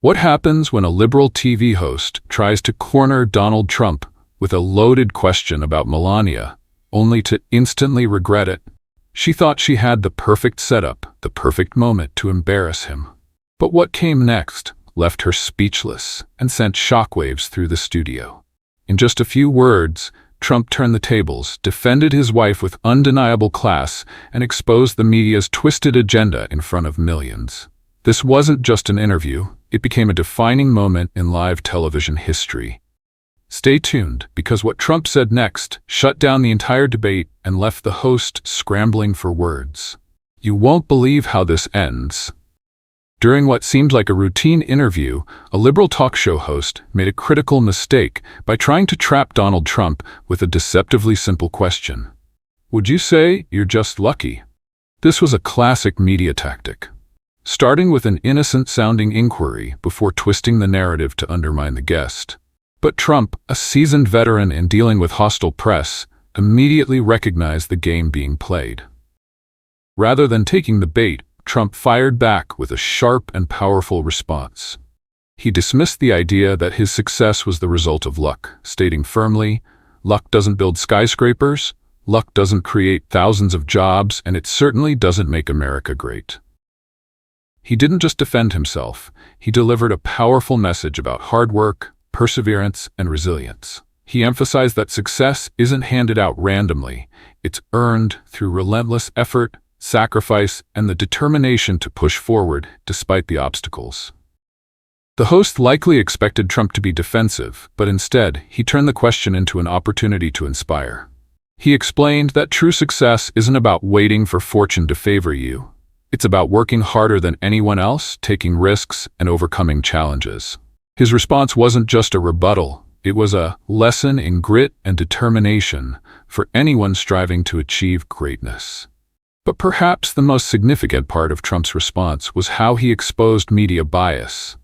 What happens when a liberal TV host tries to corner Donald Trump with a loaded question about Melania, only to instantly regret it? She thought she had the perfect setup, the perfect moment to embarrass him. But what came next left her speechless and sent shockwaves through the studio. In just a few words, Trump turned the tables, defended his wife with undeniable class, and exposed the media's twisted agenda in front of millions. This wasn't just an interview, it became a defining moment in live television history. Stay tuned, because what Trump said next shut down the entire debate and left the host scrambling for words. You won't believe how this ends. During what seemed like a routine interview, a liberal talk show host made a critical mistake by trying to trap Donald Trump with a deceptively simple question. Would you say you're just lucky? This was a classic media tactic. Starting with an innocent-sounding inquiry before twisting the narrative to undermine the guest. But Trump, a seasoned veteran in dealing with hostile press, immediately recognized the game being played. Rather than taking the bait, Trump fired back with a sharp and powerful response. He dismissed the idea that his success was the result of luck, stating firmly, "Luck doesn't build skyscrapers, luck doesn't create thousands of jobs, and it certainly doesn't make America great." He didn't just defend himself, he delivered a powerful message about hard work, perseverance, and resilience. He emphasized that success isn't handed out randomly, it's earned through relentless effort, sacrifice, and the determination to push forward despite the obstacles. The host likely expected Trump to be defensive, but instead, he turned the question into an opportunity to inspire. He explained that true success isn't about waiting for fortune to favor you. It's about working harder than anyone else, taking risks, and overcoming challenges. His response wasn't just a rebuttal, it was a lesson in grit and determination for anyone striving to achieve greatness. But perhaps the most significant part of Trump's response was how he exposed media bias.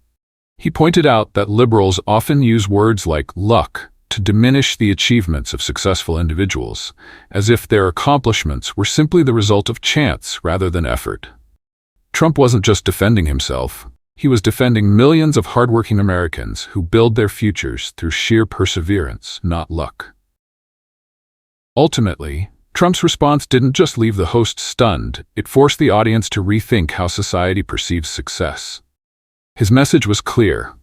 He pointed out that liberals often use words like luck to diminish the achievements of successful individuals, as if their accomplishments were simply the result of chance rather than effort. Trump wasn't just defending himself, he was defending millions of hardworking Americans who build their futures through sheer perseverance, not luck. Ultimately, Trump's response didn't just leave the host stunned, it forced the audience to rethink how society perceives success. His message was clear.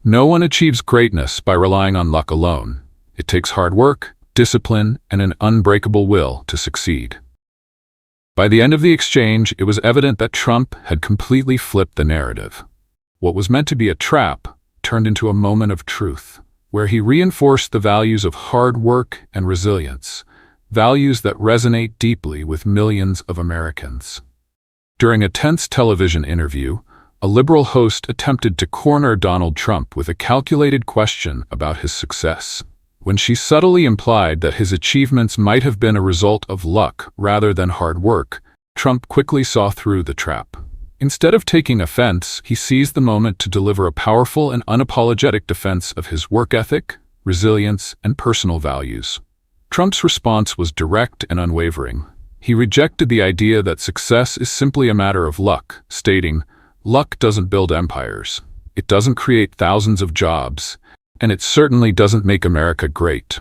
No one achieves greatness by relying on luck alone. It takes hard work, discipline, and an unbreakable will to succeed. By the end of the exchange, it was evident that Trump had completely flipped the narrative. What was meant to be a trap turned into a moment of truth, where he reinforced the values of hard work and resilience, values that resonate deeply with millions of Americans. During a tense television interview, a liberal host attempted to corner Donald Trump with a calculated question about his success. When she subtly implied that his achievements might have been a result of luck rather than hard work, Trump quickly saw through the trap. Instead of taking offense, he seized the moment to deliver a powerful and unapologetic defense of his work ethic, resilience, and personal values. Trump's response was direct and unwavering. He rejected the idea that success is simply a matter of luck, stating, "Luck doesn't build empires. It doesn't create thousands of jobs. And it certainly doesn't make America great."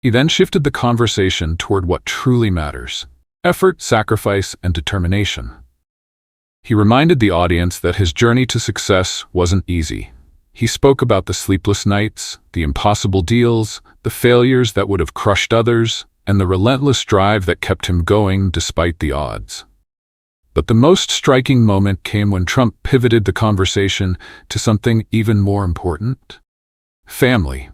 He then shifted the conversation toward what truly matters: effort, sacrifice, and determination. He reminded the audience that his journey to success wasn't easy. He spoke about the sleepless nights, the impossible deals, the failures that would have crushed others, and the relentless drive that kept him going despite the odds. But the most striking moment came when Trump pivoted the conversation to something even more important: family.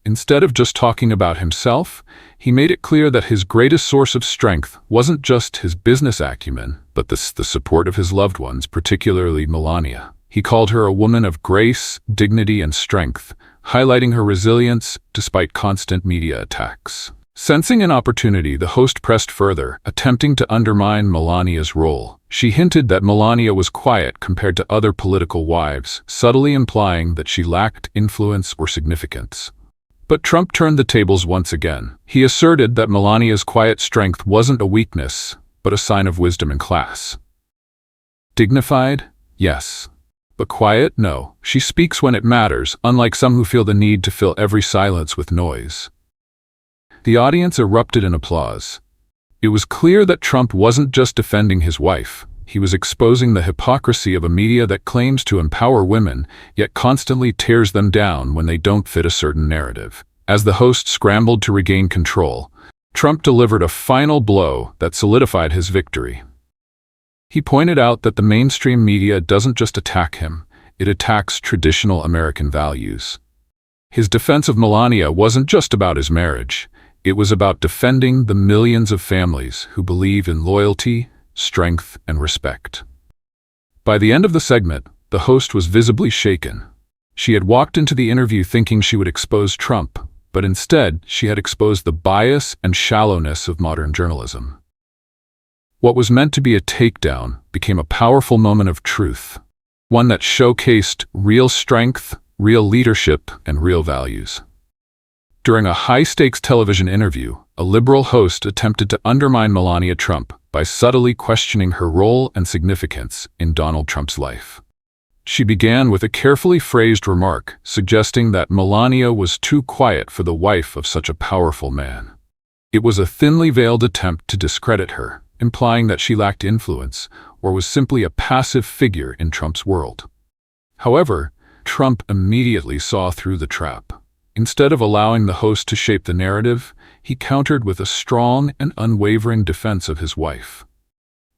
Instead of just talking about himself, he made it clear that his greatest source of strength wasn't just his business acumen, but the support of his loved ones, particularly Melania. He called her a woman of grace, dignity, and strength, highlighting her resilience despite constant media attacks. Sensing an opportunity, the host pressed further, attempting to undermine Melania's role. She hinted that Melania was quiet compared to other political wives, subtly implying that she lacked influence or significance. But Trump turned the tables once again. He asserted that Melania's quiet strength wasn't a weakness, but a sign of wisdom and class. Dignified? Yes. But quiet? No. She speaks when it matters, unlike some who feel the need to fill every silence with noise. The audience erupted in applause. It was clear that Trump wasn't just defending his wife. He was exposing the hypocrisy of a media that claims to empower women, yet constantly tears them down when they don't fit a certain narrative. As the host scrambled to regain control, Trump delivered a final blow that solidified his victory. He pointed out that the mainstream media doesn't just attack him, it attacks traditional American values. His defense of Melania wasn't just about his marriage. It was about defending the millions of families who believe in loyalty, strength, and respect. By the end of the segment, the host was visibly shaken. She had walked into the interview thinking she would expose Trump, but instead she had exposed the bias and shallowness of modern journalism. What was meant to be a takedown became a powerful moment of truth, one that showcased real strength, real leadership, and real values. During a high-stakes television interview, a liberal host attempted to undermine Melania Trump by subtly questioning her role and significance in Donald Trump's life. She began with a carefully phrased remark suggesting that Melania was too quiet for the wife of such a powerful man. It was a thinly veiled attempt to discredit her, implying that she lacked influence or was simply a passive figure in Trump's world. However, Trump immediately saw through the trap. Instead of allowing the host to shape the narrative, he countered with a strong and unwavering defense of his wife.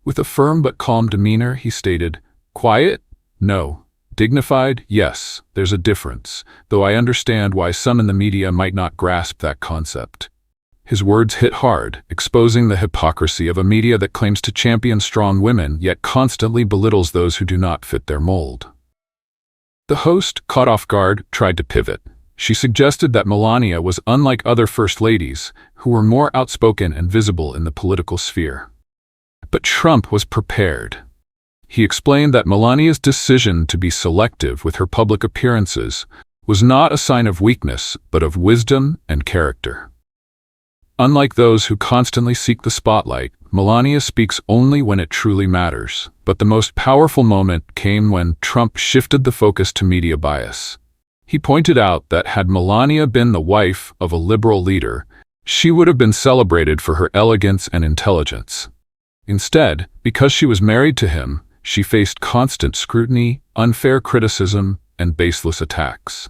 With a firm but calm demeanor, he stated, "Quiet? No. Dignified? Yes. There's a difference, though I understand why some in the media might not grasp that concept." His words hit hard, exposing the hypocrisy of a media that claims to champion strong women yet constantly belittles those who do not fit their mold. The host, caught off guard, tried to pivot. She suggested that Melania was unlike other first ladies, who were more outspoken and visible in the political sphere. But Trump was prepared. He explained that Melania's decision to be selective with her public appearances was not a sign of weakness, but of wisdom and character. Unlike those who constantly seek the spotlight, Melania speaks only when it truly matters. But the most powerful moment came when Trump shifted the focus to media bias. He pointed out that had Melania been the wife of a liberal leader, she would have been celebrated for her elegance and intelligence. Instead, because she was married to him, she faced constant scrutiny, unfair criticism, and baseless attacks.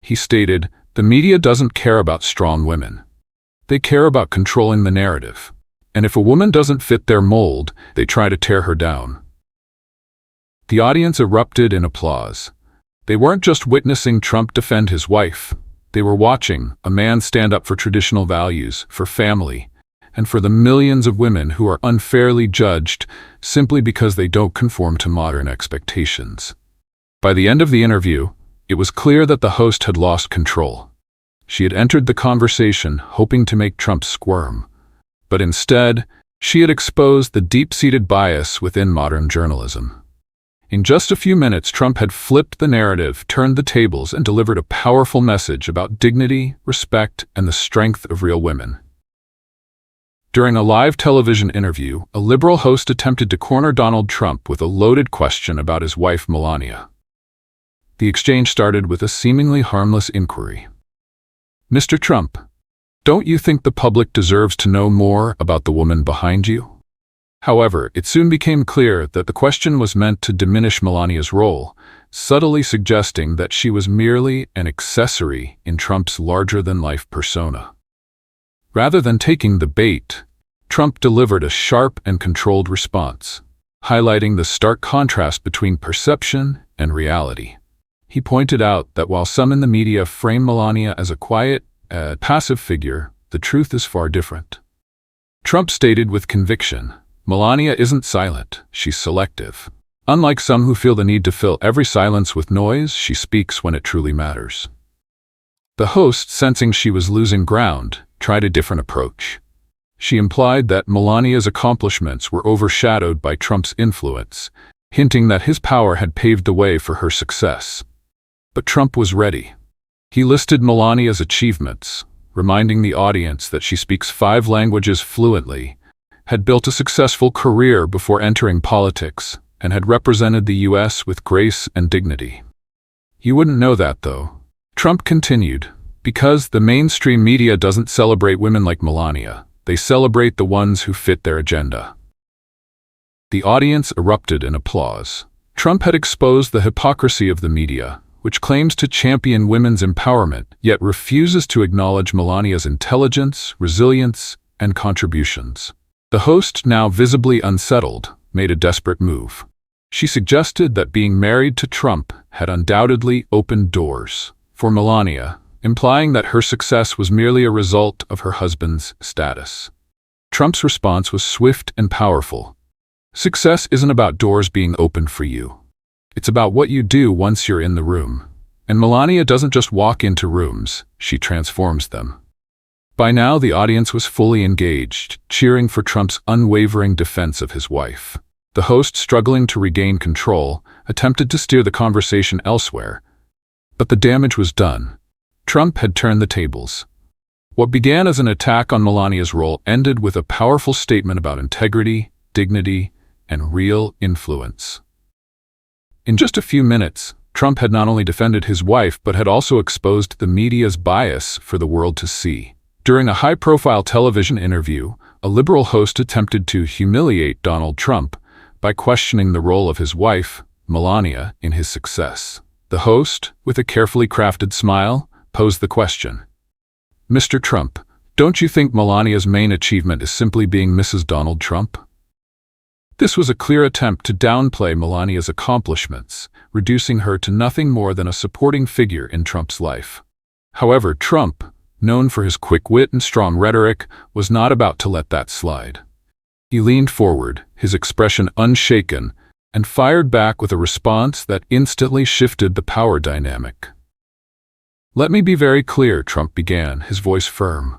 He stated, "The media doesn't care about strong women. They care about controlling the narrative. And if a woman doesn't fit their mold, they try to tear her down." The audience erupted in applause. They weren't just witnessing Trump defend his wife. They were watching a man stand up for traditional values, for family, and for the millions of women who are unfairly judged simply because they don't conform to modern expectations. By the end of the interview, it was clear that the host had lost control. She had entered the conversation hoping to make Trump squirm, but instead, she had exposed the deep-seated bias within modern journalism. In just a few minutes, Trump had flipped the narrative, turned the tables, and delivered a powerful message about dignity, respect, and the strength of real women. During a live television interview, a liberal host attempted to corner Donald Trump with a loaded question about his wife Melania. The exchange started with a seemingly harmless inquiry. "Mr. Trump, don't you think the public deserves to know more about the woman behind you?" However, it soon became clear that the question was meant to diminish Melania's role, subtly suggesting that she was merely an accessory in Trump's larger-than-life persona. Rather than taking the bait, Trump delivered a sharp and controlled response, highlighting the stark contrast between perception and reality. He pointed out that while some in the media frame Melania as a quiet, passive figure, the truth is far different. Trump stated with conviction, "Melania isn't silent, she's selective. Unlike some who feel the need to fill every silence with noise, she speaks when it truly matters." The host, sensing she was losing ground, tried a different approach. She implied that Melania's accomplishments were overshadowed by Trump's influence, hinting that his power had paved the way for her success. But Trump was ready. He listed Melania's achievements, reminding the audience that she speaks 5 languages fluently, had built a successful career before entering politics, and had represented the U.S. with grace and dignity. You wouldn't know that, though. Trump continued, because the mainstream media doesn't celebrate women like Melania. They celebrate the ones who fit their agenda. The audience erupted in applause. Trump had exposed the hypocrisy of the media, which claims to champion women's empowerment, yet refuses to acknowledge Melania's intelligence, resilience, and contributions. The host, now visibly unsettled, made a desperate move. She suggested that being married to Trump had undoubtedly opened doors for Melania, implying that her success was merely a result of her husband's status. Trump's response was swift and powerful. Success isn't about doors being opened for you. It's about what you do once you're in the room. And Melania doesn't just walk into rooms, she transforms them. By now, the audience was fully engaged, cheering for Trump's unwavering defense of his wife. The host, struggling to regain control, attempted to steer the conversation elsewhere. But the damage was done. Trump had turned the tables. What began as an attack on Melania's role ended with a powerful statement about integrity, dignity, and real influence. In just a few minutes, Trump had not only defended his wife but had also exposed the media's bias for the world to see. During a high-profile television interview, a liberal host attempted to humiliate Donald Trump by questioning the role of his wife, Melania, in his success. The host, with a carefully crafted smile, posed the question, "Mr. Trump, don't you think Melania's main achievement is simply being Mrs. Donald Trump?" This was a clear attempt to downplay Melania's accomplishments, reducing her to nothing more than a supporting figure in Trump's life. However, Trump, known for his quick wit and strong rhetoric, was not about to let that slide. He leaned forward, his expression unshaken, and fired back with a response that instantly shifted the power dynamic. "Let me be very clear," Trump began, his voice firm.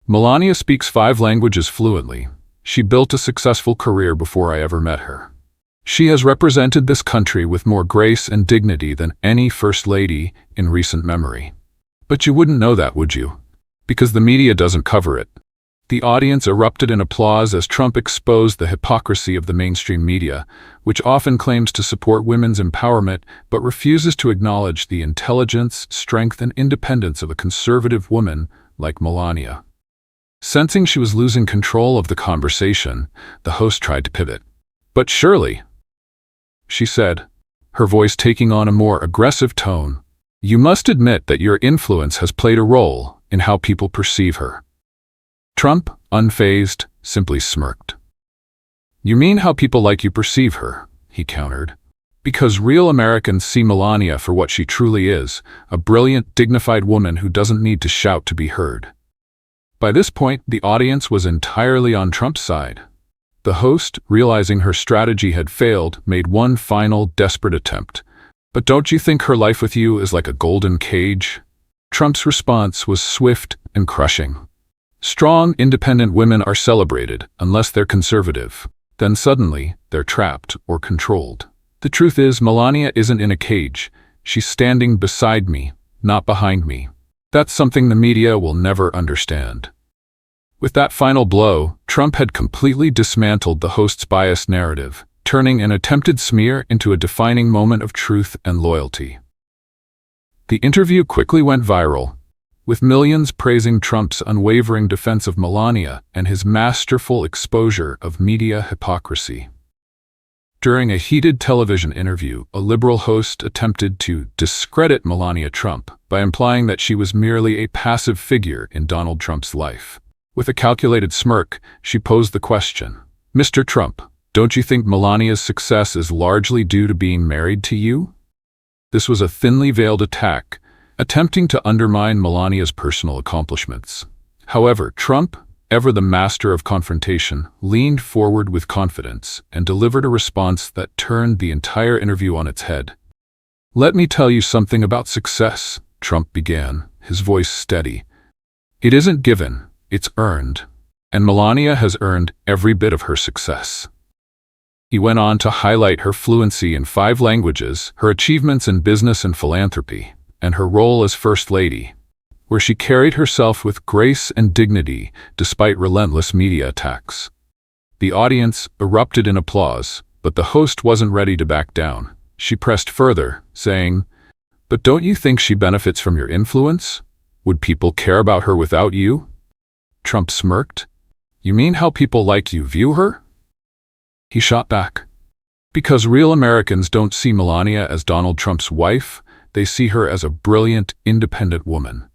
"Melania speaks 5 languages fluently. She built a successful career before I ever met her. She has represented this country with more grace and dignity than any First Lady in recent memory. But you wouldn't know that, would you? Because the media doesn't cover it." The audience erupted in applause as Trump exposed the hypocrisy of the mainstream media, which often claims to support women's empowerment but refuses to acknowledge the intelligence, strength, and independence of a conservative woman like Melania. Sensing she was losing control of the conversation, the host tried to pivot. "But surely," she said, her voice taking on a more aggressive tone, "you must admit that your influence has played a role in how people perceive her." Trump, unfazed, simply smirked. "You mean how people like you perceive her," he countered. "Because real Americans see Melania for what she truly is, a brilliant, dignified woman who doesn't need to shout to be heard." By this point, the audience was entirely on Trump's side. The host, realizing her strategy had failed, made one final, desperate attempt. "But don't you think her life with you is like a golden cage?" Trump's response was swift and crushing. "Strong, independent women are celebrated, unless they're conservative. Then suddenly, they're trapped or controlled. The truth is, Melania isn't in a cage. She's standing beside me, not behind me. That's something the media will never understand." With that final blow, Trump had completely dismantled the host's biased narrative, turning an attempted smear into a defining moment of truth and loyalty. The interview quickly went viral, with millions praising Trump's unwavering defense of Melania and his masterful exposure of media hypocrisy. During a heated television interview, a liberal host attempted to discredit Melania Trump by implying that she was merely a passive figure in Donald Trump's life. With a calculated smirk, she posed the question, "Mr. Trump, don't you think Melania's success is largely due to being married to you?" This was a thinly veiled attack, attempting to undermine Melania's personal accomplishments. However, Trump, ever the master of confrontation, leaned forward with confidence and delivered a response that turned the entire interview on its head. "Let me tell you something about success," Trump began, his voice steady. "It isn't given, it's earned, and Melania has earned every bit of her success." He went on to highlight her fluency in 5 languages, her achievements in business and philanthropy, and her role as First Lady, where she carried herself with grace and dignity despite relentless media attacks. The audience erupted in applause, But the host wasn't ready to back down. She pressed further, saying, "But don't you think she benefits from your influence? Would people care about her without you?" Trump smirked. "You mean how people like you view her?" He shot back. "Because real Americans don't see Melania as Donald Trump's wife, they see her as a brilliant, independent woman."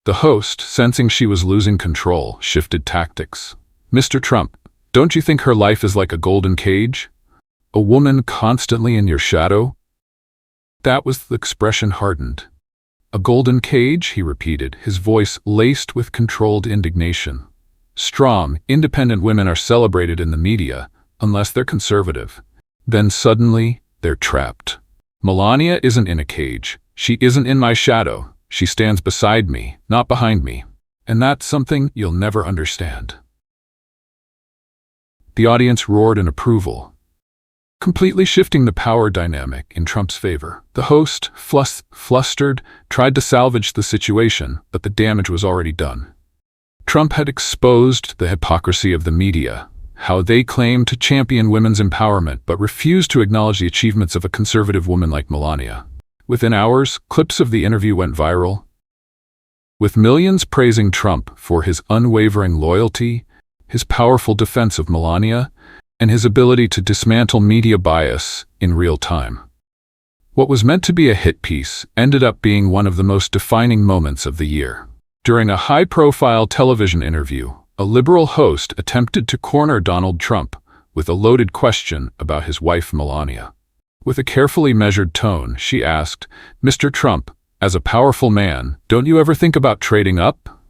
The host, sensing she was losing control, shifted tactics. "Mr. Trump, don't you think her life is like a golden cage? A woman constantly in your shadow?" That was the expression hardened. "A golden cage," he repeated, his voice laced with controlled indignation. "Strong, independent women are celebrated in the media, unless they're conservative. Then suddenly, they're trapped. Melania isn't in a cage. She isn't in my shadow. She stands beside me, not behind me. And that's something you'll never understand." The audience roared in approval, completely shifting the power dynamic in Trump's favor. The host, flustered, tried to salvage the situation, but the damage was already done. Trump had exposed the hypocrisy of the media, how they claim to champion women's empowerment but refuse to acknowledge the achievements of a conservative woman like Melania. Within hours, clips of the interview went viral, with millions praising Trump for his unwavering loyalty, his powerful defense of Melania, and his ability to dismantle media bias in real time. What was meant to be a hit piece ended up being one of the most defining moments of the year. During a high-profile television interview, a liberal host attempted to corner Donald Trump with a loaded question about his wife Melania. With a carefully measured tone, she asked, "Mr. Trump, as a powerful man, don't you ever think about trading up?"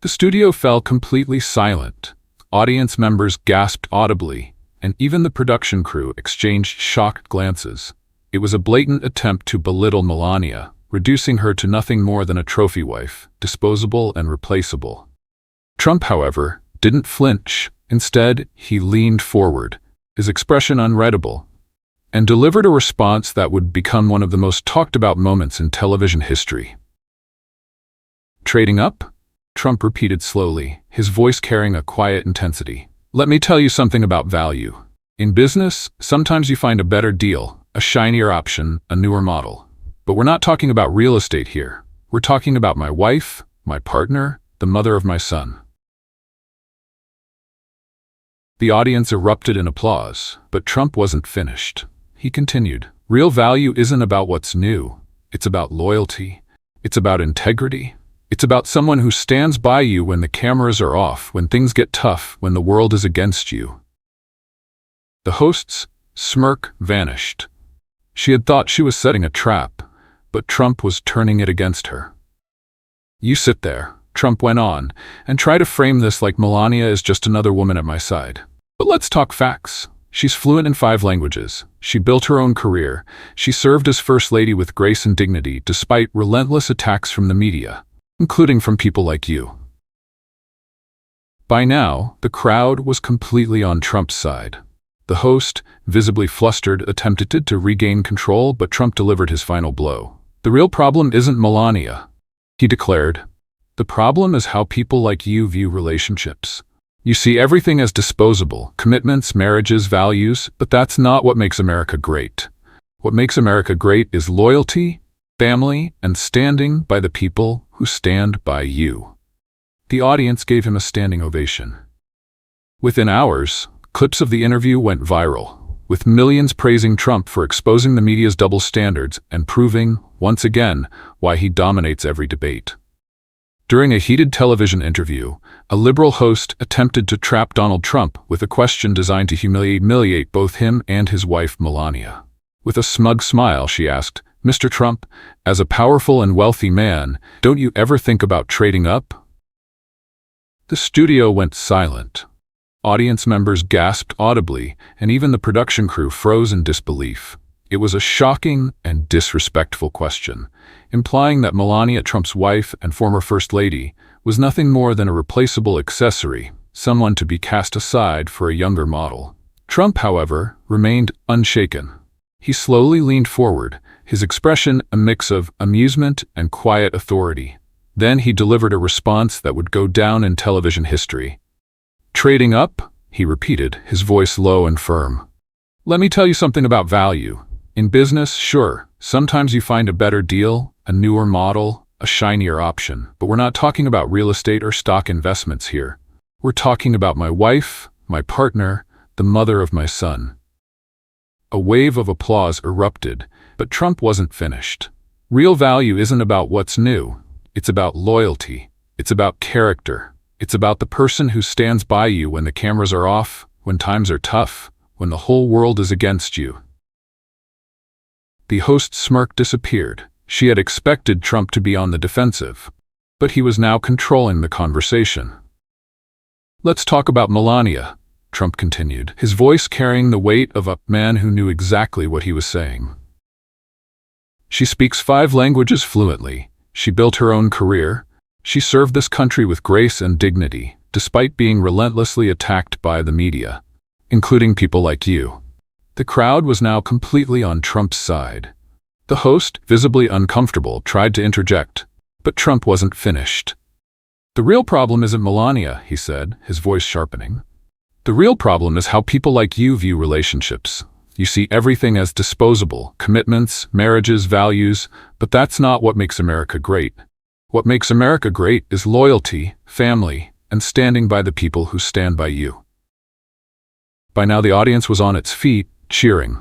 The studio fell completely silent. Audience members gasped audibly, and even the production crew exchanged shocked glances. It was a blatant attempt to belittle Melania, reducing her to nothing more than a trophy wife, disposable and replaceable. Trump, however, didn't flinch. Instead, he leaned forward, his expression unreadable, and delivered a response that would become one of the most talked-about moments in television history. "Trading up?" Trump repeated slowly, his voice carrying a quiet intensity. "Let me tell you something about value. In business, sometimes you find a better deal, a shinier option, a newer model. But we're not talking about real estate here. We're talking about my wife, my partner, the mother of my son." The audience erupted in applause, but Trump wasn't finished. He continued, "Real value isn't about what's new. It's about loyalty. It's about integrity. It's about someone who stands by you when the cameras are off, when things get tough, when the world is against you." The host's smirk vanished. She had thought she was setting a trap, but Trump was turning it against her. "You sit there," Trump went on, "and try to frame this like Melania is just another woman at my side. But let's talk facts. She's fluent in 5 languages. She built her own career. She served as First Lady with grace and dignity despite relentless attacks from the media, including from people like you." By now, the crowd was completely on Trump's side. The host, visibly flustered, attempted to regain control, but Trump delivered his final blow. "The real problem isn't Melania," he declared. "The problem is how people like you view relationships. You see everything as disposable, commitments, marriages, values, but that's not what makes America great. What makes America great is loyalty, family, and standing by the people who stand by you." The audience gave him a standing ovation. Within hours, clips of the interview went viral, with millions praising Trump for exposing the media's double standards and proving, once again, why he dominates every debate. During a heated television interview, a liberal host attempted to trap Donald Trump with a question designed to humiliate both him and his wife Melania. With a smug smile, she asked, "Mr. Trump, as a powerful and wealthy man, don't you ever think about trading up?" The studio went silent. Audience members gasped audibly, and even the production crew froze in disbelief. It was a shocking and disrespectful question, implying that Melania Trump's wife and former First Lady was nothing more than a replaceable accessory, someone to be cast aside for a younger model. Trump, however, remained unshaken. He slowly leaned forward, his expression a mix of amusement and quiet authority. Then he delivered a response that would go down in television history. "Trading up?" he repeated, his voice low and firm. Let me tell you something about value. In business, sure, sometimes you find a better deal, a newer model, a shinier option, but we're not talking about real estate or stock investments here. We're talking about my wife, my partner, the mother of my son. A wave of applause erupted, but Trump wasn't finished. Real value isn't about what's new. It's about loyalty. It's about character. It's about the person who stands by you when the cameras are off, when times are tough, when the whole world is against you. The host's smirk disappeared. She had expected Trump to be on the defensive, but he was now controlling the conversation. "Let's talk about Melania," Trump continued, his voice carrying the weight of a man who knew exactly what he was saying. "She speaks 5 languages fluently. She built her own career. She served this country with grace and dignity, despite being relentlessly attacked by the media, including people like you." The crowd was now completely on Trump's side. The host, visibly uncomfortable, tried to interject, but Trump wasn't finished. "The real problem isn't Melania," he said, his voice sharpening. "The real problem is how people like you view relationships. You see everything as disposable, commitments, marriages, values, but that's not what makes America great. What makes America great is loyalty, family, and standing by the people who stand by you." By now the audience was on its feet, cheering.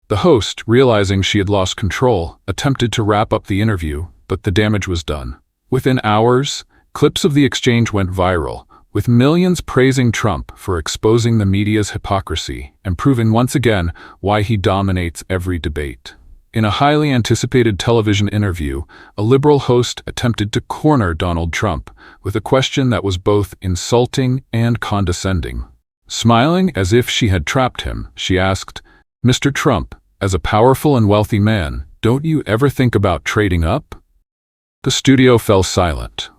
The host, realizing she had lost control, attempted to wrap up the interview, but the damage was done. Within hours, clips of the exchange went viral, with millions praising Trump for exposing the media's hypocrisy and proving once again why he dominates every debate. In a highly anticipated television interview, a liberal host attempted to corner Donald Trump with a question that was both insulting and condescending. Smiling as if she had trapped him, she asked, "Mr. Trump, as a powerful and wealthy man, don't you ever think about trading up?" The studio fell silent.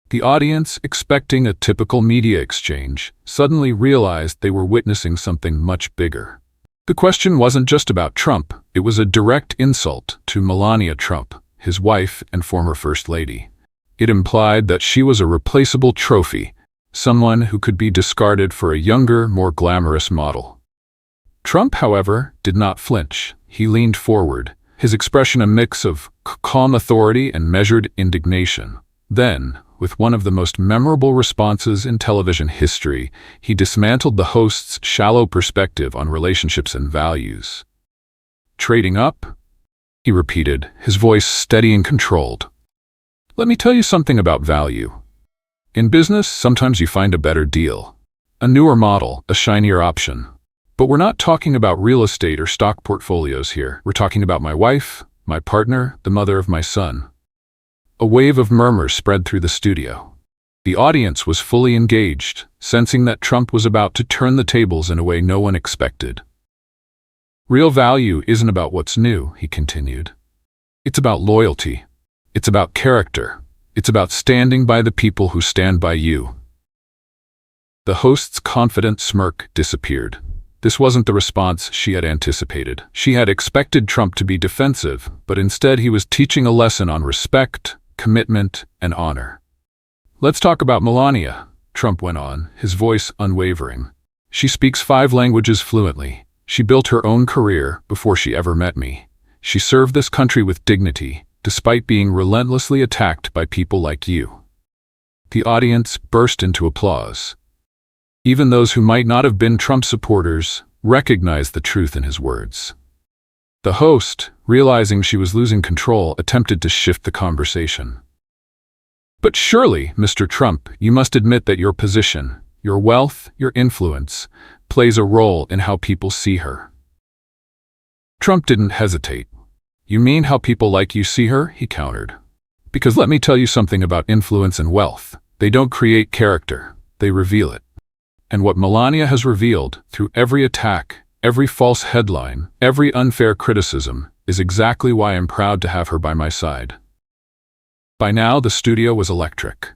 The audience, expecting a typical media exchange, suddenly realized they were witnessing something much bigger. The question wasn't just about Trump, it was a direct insult to Melania Trump, his wife and former First Lady. It implied that she was a replaceable trophy, someone who could be discarded for a younger, more glamorous model. Trump, however, did not flinch. He leaned forward, his expression a mix of calm authority and measured indignation. Then, with one of the most memorable responses in television history, he dismantled the host's shallow perspective on relationships and values. "Trading up?" he repeated, his voice steady and controlled. "Let me tell you something about value. In business, sometimes you find a better deal, a newer model, a shinier option. But we're not talking about real estate or stock portfolios here. We're talking about my wife, my partner, the mother of my son." A wave of murmurs spread through the studio. The audience was fully engaged, sensing that Trump was about to turn the tables in a way no one expected. "Real value isn't about what's new," he continued. "It's about loyalty. It's about character. It's about standing by the people who stand by you." The host's confident smirk disappeared. This wasn't the response she had anticipated. She had expected Trump to be defensive, but instead he was teaching a lesson on respect, commitment, and honor. "Let's talk about Melania," Trump went on, his voice unwavering. "She speaks 5 languages fluently. She built her own career before she ever met me. She served this country with dignity, despite being relentlessly attacked by people like you." The audience burst into applause. Even those who might not have been Trump supporters recognized the truth in his words. The host, realizing she was losing control, attempted to shift the conversation. "But surely, Mr. Trump, you must admit that your position, your wealth, your influence, plays a role in how people see her." Trump didn't hesitate. "You mean how people like you see her?" he countered. "Because let me tell you something about influence and wealth. They don't create character, they reveal it. And what Melania has revealed, through every attack, every false headline, every unfair criticism, is exactly why I'm proud to have her by my side." By now, the studio was electric.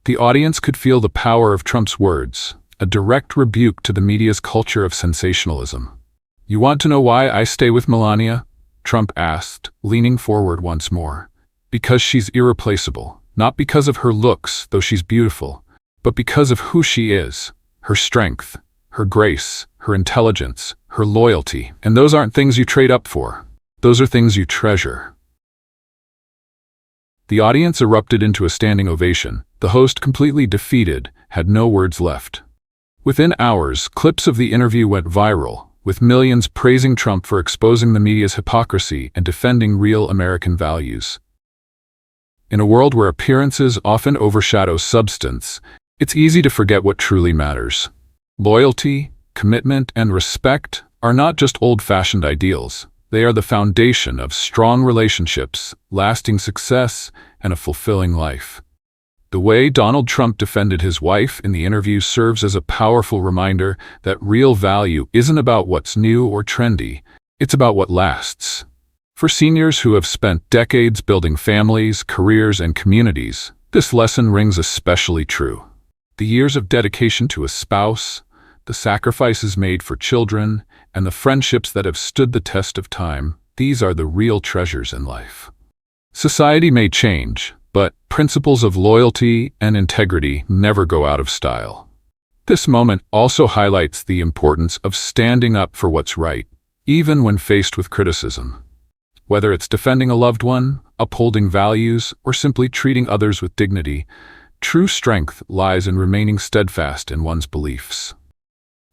The audience could feel the power of Trump's words, a direct rebuke to the media's culture of sensationalism. "You want to know why I stay with Melania?" Trump asked, leaning forward once more. "Because she's irreplaceable, not because of her looks, though she's beautiful, but because of who she is. Her strength, her grace, her intelligence, her loyalty. And those aren't things you trade up for. Those are things you treasure. The audience erupted into a standing ovation. The host, completely defeated, had no words left. Within hours, clips of the interview went viral, with millions praising Trump for exposing the media's hypocrisy and defending real American values. In a world where appearances often overshadow substance, it's easy to forget what truly matters. Loyalty, commitment, and respect are not just old-fashioned ideals. They are the foundation of strong relationships, lasting success, and a fulfilling life. The way Donald Trump defended his wife in the interview serves as a powerful reminder that real value isn't about what's new or trendy, it's about what lasts. For seniors who have spent decades building families, careers, and communities, this lesson rings especially true. The years of dedication to a spouse, the sacrifices made for children, and the friendships that have stood the test of time, these are the real treasures in life. Society may change, but principles of loyalty and integrity never go out of style. This moment also highlights the importance of standing up for what's right, even when faced with criticism. Whether it's defending a loved one, upholding values, or simply treating others with dignity, true strength lies in remaining steadfast in one's beliefs.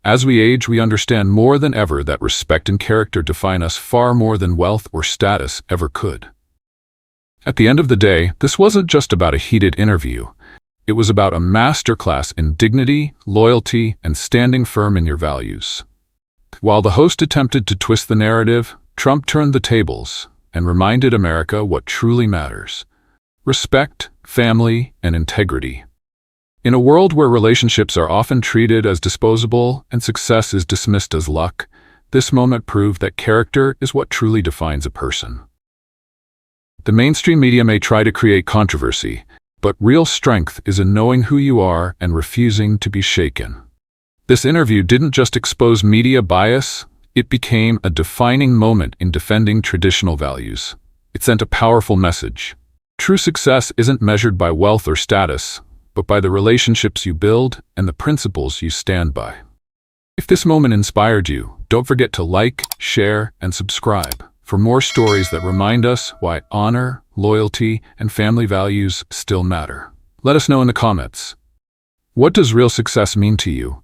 As we age, we understand more than ever that respect and character define us far more than wealth or status ever could. At the end of the day, this wasn't just about a heated interview. It was about a masterclass in dignity, loyalty, and standing firm in your values. While the host attempted to twist the narrative, Trump turned the tables and reminded America what truly matters: respect, family, and integrity. In a world where relationships are often treated as disposable and success is dismissed as luck, this moment proved that character is what truly defines a person. The mainstream media may try to create controversy, but real strength is in knowing who you are and refusing to be shaken. This interview didn't just expose media bias, it became a defining moment in defending traditional values. It sent a powerful message. True success isn't measured by wealth or status, but by the relationships you build and the principles you stand by. If this moment inspired you, don't forget to like, share, and subscribe for more stories that remind us why honor, loyalty, and family values still matter. Let us know in the comments. What does real success mean to you?